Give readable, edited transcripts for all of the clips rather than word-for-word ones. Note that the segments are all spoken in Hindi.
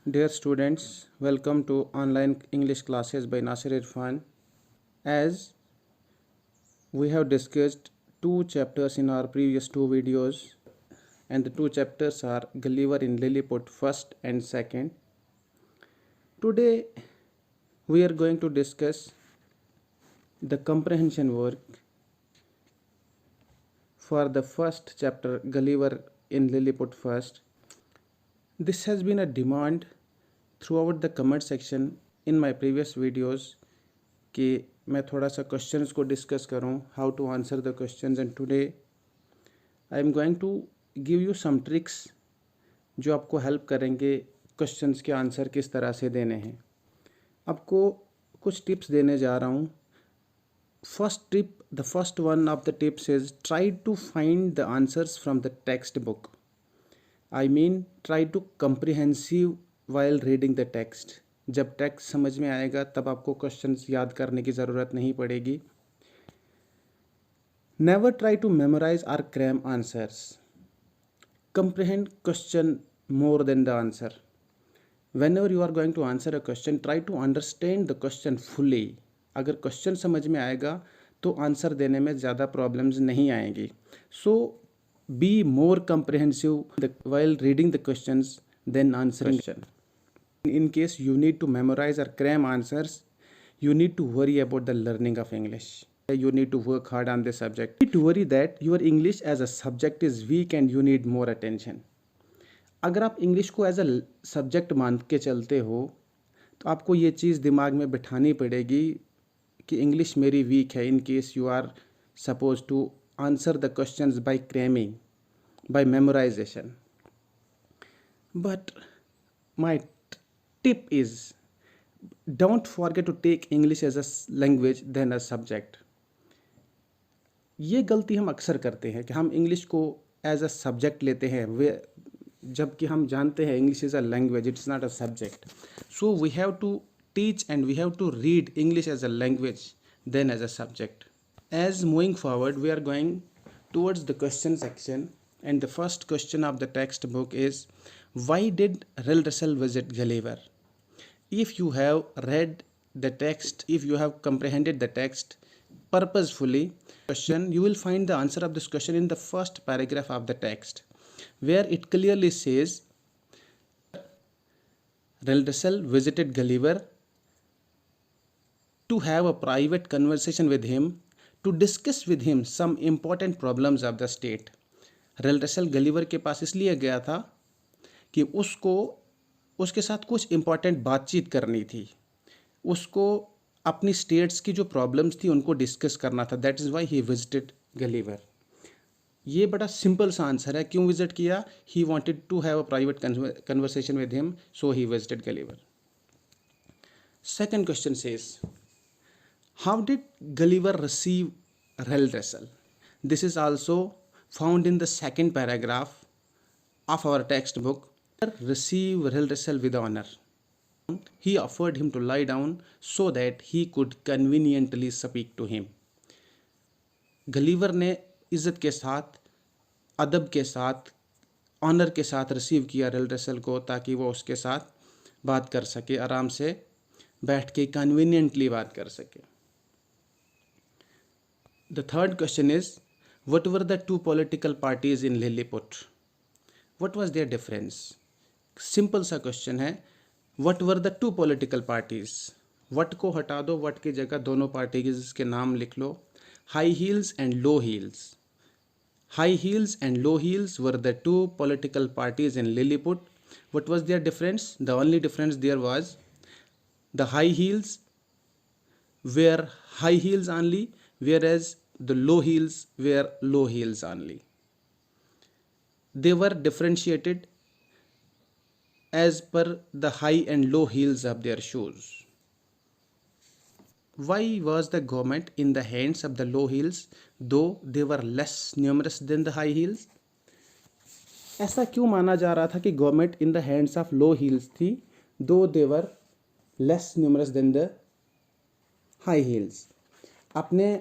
Dear students, welcome to online English classes by Nasir Irfan. As we have discussed two chapters in our previous two videos, and the two chapters are Gulliver in Lilliput first and second. Today we are going to discuss the comprehension work for the first chapter, Gulliver in Lilliput first. This has been a demand throughout the comment section in my previous videos कि मैं थोड़ा सा क्वेश्चंस को डिस्कस करूं, how to answer the questions, and today I am going to give you some tricks जो आपको हेल्प करेंगे क्वेश्चंस के आंसर किस तरह से देने हैं। आपको कुछ टिप्स देने जा रहा हूं। The first one of the tips is try to find the answers from the text book. I mean try to comprehensive while reading the text. जब टेक्स्ट समझ में आएगा तब आपको क्वेश्चंस याद करने की ज़रूरत नहीं पड़ेगी। Never try to memorise or cram answers. comprehend question more than the answer. Whenever you are going to answer a question, try to understand the question fully. अगर क्वेश्चन समझ में आएगा तो आंसर देने में ज़्यादा प्रॉब्लम्स नहीं आएंगी। So be more comprehensive while reading the questions than answering question. In case you need to memorize or cram answers, you need to worry about the learning of English. You need to work hard on this subject. You need to worry that your English as a subject is weak and you need more attention. अगर आप इंग्लिश को एज अ सब्जेक्ट मान के चलते हो तो आपको ये चीज़ दिमाग में बिठानी पड़ेगी कि इंग्लिश मेरी वीक है। In case you are suppose to answer the questions by cramming, by memorisation. But my tip is don't forget to take English as a language than a subject. ये गलती हम अक्सर करते हैं कि हम इंग्लिश को एज अ सब्जेक्ट लेते हैं, वे जबकि हम जानते हैं English is a language, it's not a subject. So we have to teach and we have to read English as a language then as a subject. As moving forward, we are going towards the question section, and the first question of the textbook is, why did Rel Russell visit Gulliver? If you have read the text, if you have comprehended the text purposefully, you will find the answer of this question in the first paragraph of the text, where it clearly says Rel Russell visited Gulliver to have a private conversation with him, to discuss with him some important problems of the state. Rel Russell Gulliver के पास इसलिए गया था कि उसको उसके साथ कुछ इम्पॉर्टेंट बातचीत करनी थी, उसको अपनी स्टेट्स की जो प्रॉब्लम्स थी उनको डिस्कस करना था. That is why he visited Gulliver. ये बड़ा सिंपल सा आंसर है. क्यों विजिट किया? He wanted to have a private conversation with him, so he visited Gulliver. Second question says, how did Gulliver receive Reldresal? This is also found in the second paragraph of our textbook. Receive Rel Russell with honor. He offered him to lie down so that he could conveniently speak to him. Gulliver ने इज्जत के साथ, अदब के साथ, ऑनर के साथ रिसीव किया रेल रसेल को, ताकि वो उसके साथ बात कर सके, आराम से बैठ के कन्वीनियंटली बात कर सके. The third question is, what were the two political parties in Lilliput? What was their difference? Simple सा क्वेश्चन है. What were the two political parties? What को हटा दो, what की जगह दोनों पार्टीज के नाम लिख लो. High heels and low heels. High heels and low heels were the two political parties in Lilliput. What was their difference? The only difference there was the high heels were high heels only, whereas the low heels were low heels only. They were differentiated as per the high and low heels of their shoes. Why was the government in the hands of the low heels though they were less numerous than the high heels? ऐसा क्यों माना जा रहा था कि government in the hands of low heels थी, though they were less numerous than the high heels? आपने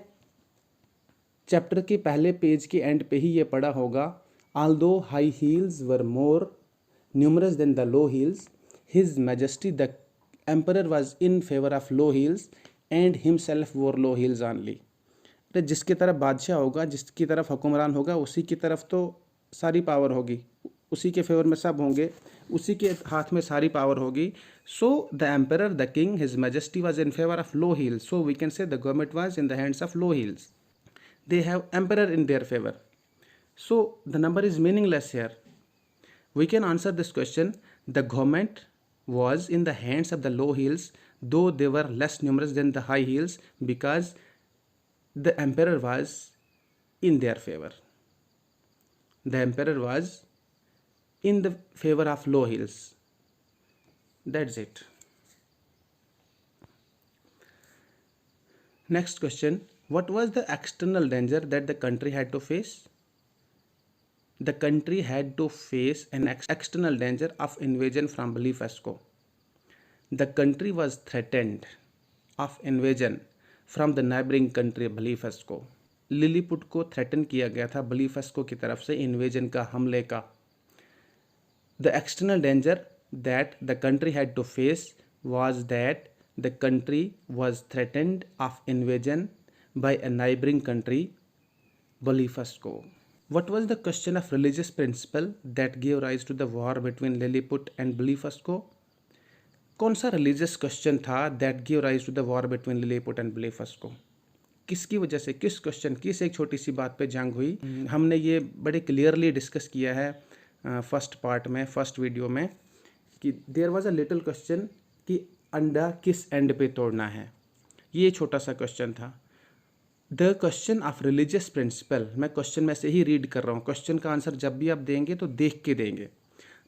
चैप्टर के पहले पेज के एंड पे ही ये पढ़ा होगा. Although high heels were more numerous than the low heels, His Majesty the Emperor was in favor of low heels and himself wore low heels only. अरे जिसकी तरफ बादशाह होगा, जिसकी तरफ हुक्मरान होगा, उसी की तरफ तो सारी पावर होगी, उसी के फेवर में सब होंगे, उसी के हाथ में सारी पावर होगी. So the emperor the king his majesty was in favour of low heels, so we can say the government was in the hands of low heels. They have emperor in their favour. So the number is meaningless here. We can answer this question. The government was in the hands of the low heels, though they were less numerous than the high heels, because the emperor was in their favor. The emperor was in the favor of low heels. That's it. Next question. What was the external danger that the country had to face? The country had to face an external danger of invasion from Bonifacio. The country was threatened of invasion from the neighboring country Bonifacio. Lilliput को थ्रेटन किया गया था बलिफस्को की तरफ से इन्वेजन का, हमले का. The external danger that the country had to face was that the country was threatened of invasion by a neighboring country Bonifacio. What was the question of religious principle that gave rise to the war between Lilliput and Bonifacio? कौन सा religious question था that gave rise to the war between Lilliput and Bonifacio? किसकी वजह से, किस क्वेश्चन, किस एक छोटी सी बात पे जंग हुई? हमने ये बड़े क्लियरली डिस्कस किया है फर्स्ट पार्ट में, फर्स्ट वीडियो में, कि there was a little question कि अंडा किस एंड पे तोड़ना है. ये छोटा सा क्वेश्चन था. The question of religious principle, मैं क्वेश्चन में से ही रीड कर रहा हूँ, क्वेश्चन का आंसर जब भी आप देंगे तो देख के देंगे.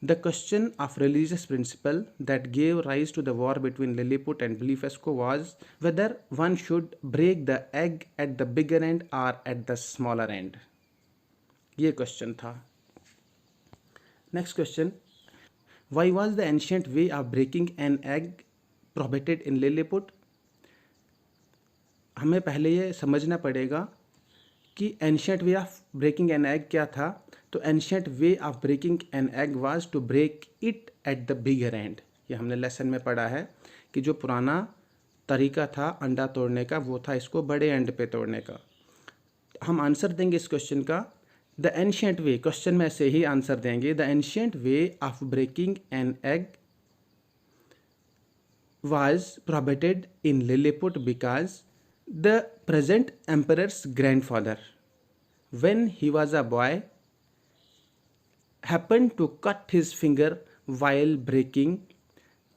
The question of religious principle that gave rise to the war between Lilliput and Blefuscu was whether one should break the egg at the bigger end और एट द स्मॉलर एंड. ये क्वेश्चन था. Next question. Why was the ancient way of breaking an egg prohibited in Lilliput? हमें पहले ये समझना पड़ेगा कि ancient way of breaking an egg क्या था. तो ancient way of breaking an egg was to break it at the bigger end. ये हमने लेसन में पढ़ा है कि जो पुराना तरीका था अंडा तोड़ने का, वो था इसको बड़े एंड पे तोड़ने का. हम आंसर देंगे इस क्वेश्चन का. द एंशियंट वे, क्वेश्चन में से ही आंसर देंगे. The ancient way of breaking an egg was prohibited in Lilliput because the present emperor's grandfather, when he was a boy, happened to cut his finger while breaking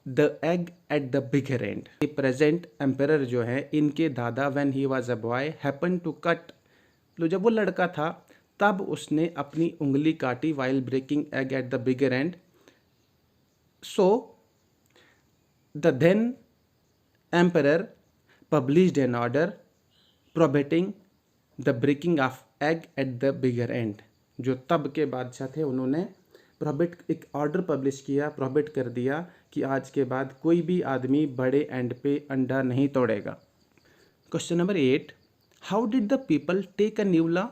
the egg at the bigger end. The present emperor जो है, इनके दादा when he was a boy happened to cut, तो जब वो लड़का था तब उसने अपनी उंगली काटी while breaking egg at the bigger end. So the then emperor published an order prohibiting the breaking of egg at the bigger end. जो तब के बादशाह थे उन्होंने एक ऑर्डर पब्लिश किया, प्रोहिबिट कर दिया कि आज के बाद कोई भी आदमी बड़े एंड पे अंडा नहीं तोड़ेगा. Question number 8. How did the people take a new law?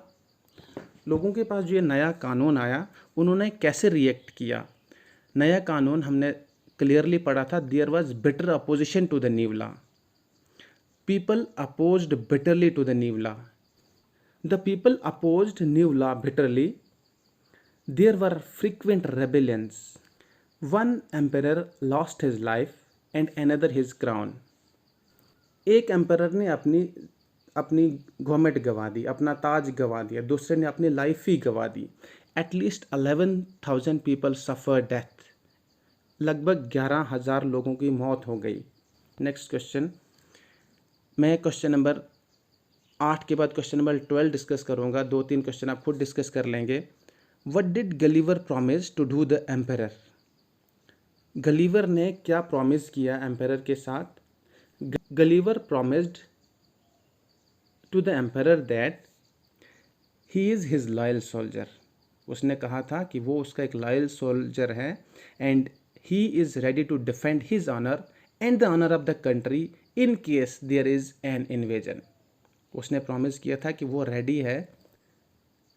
लोगों के पास जो ये नया कानून आया उन्होंने कैसे रिएक्ट किया? नया कानून हमने क्लियरली पढ़ा था. There was bitter opposition to the new law. People opposed bitterly to the new law. The people opposed new law bitterly. There were frequent rebellions. One emperor lost his life and another his crown. एक एम्परर ने अपनी गवर्नमेंट गंवा दी, अपना ताज गंवा दिया, दूसरे ने अपनी लाइफ ही गंवा दी. At least 11,000 people suffer death. लगभग 11,000 लोगों की मौत हो गई. Next question. मैं क्वेश्चन नंबर 8 के बाद क्वेश्चन नंबर 12 डिस्कस करूँगा. 2-3 क्वेश्चन आप खुद डिस्कस कर लेंगे. What did Gulliver promise to do the emperor? Gulliver ने क्या प्रॉमिस किया एम्परर के साथ? Gulliver promised to the emperor that he is his loyal soldier. उसने कहा था कि वो उसका एक लॉयल सोल्जर है and he is ready to defend his honour and the honour of the country in case there is an invasion. उसने प्रॉमिस किया था कि वो रेडी है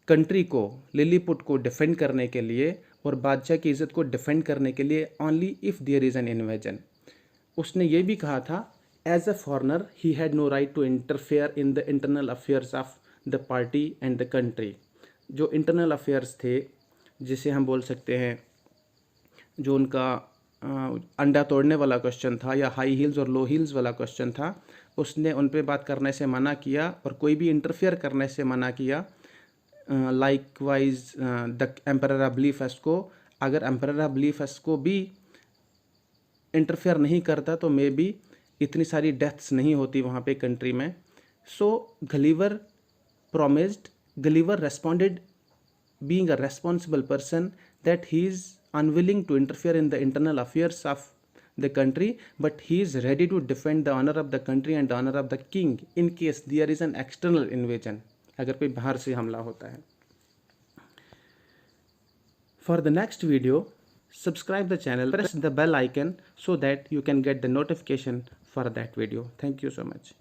कंट्री को, लिलीपुट को डिफेंड करने के लिए और बादशाह की इज़्ज़त को डिफेंड करने के लिए only if there is an invasion. उसने ये भी कहा था as a foreigner he had no right to interfere in the internal affairs of the party and the country. जो इंटरनल अफेयर्स थे, जिसे हम बोल सकते हैं, जो उनका अंडा तोड़ने वाला क्वेश्चन था या हाई हील्स और लो हील्स वाला क्वेश्चन था, उसने उन पे बात करने से मना किया और कोई भी इंटरफेयर करने से मना किया। लाइकवाइज द एम्परर ऑफ ब्लीफेस्ट को, अगर एम्परर ऑफ ब्लीफेस्ट को भी इंटरफेयर नहीं करता तो मे बी इतनी सारी डेथ्स नहीं होती वहाँ पे कंट्री में। सो Gulliver promised, Gulliver responded being a responsible person that he is unwilling to interfere in the internal affairs of the country, but he is ready to defend the honor of the country and the honor of the king in case there is an external invasion, अगर कोई बाहर से हमला होता है। For the next video, subscribe the channel, press the bell icon so that you can get the notification for that video. Thank you so much.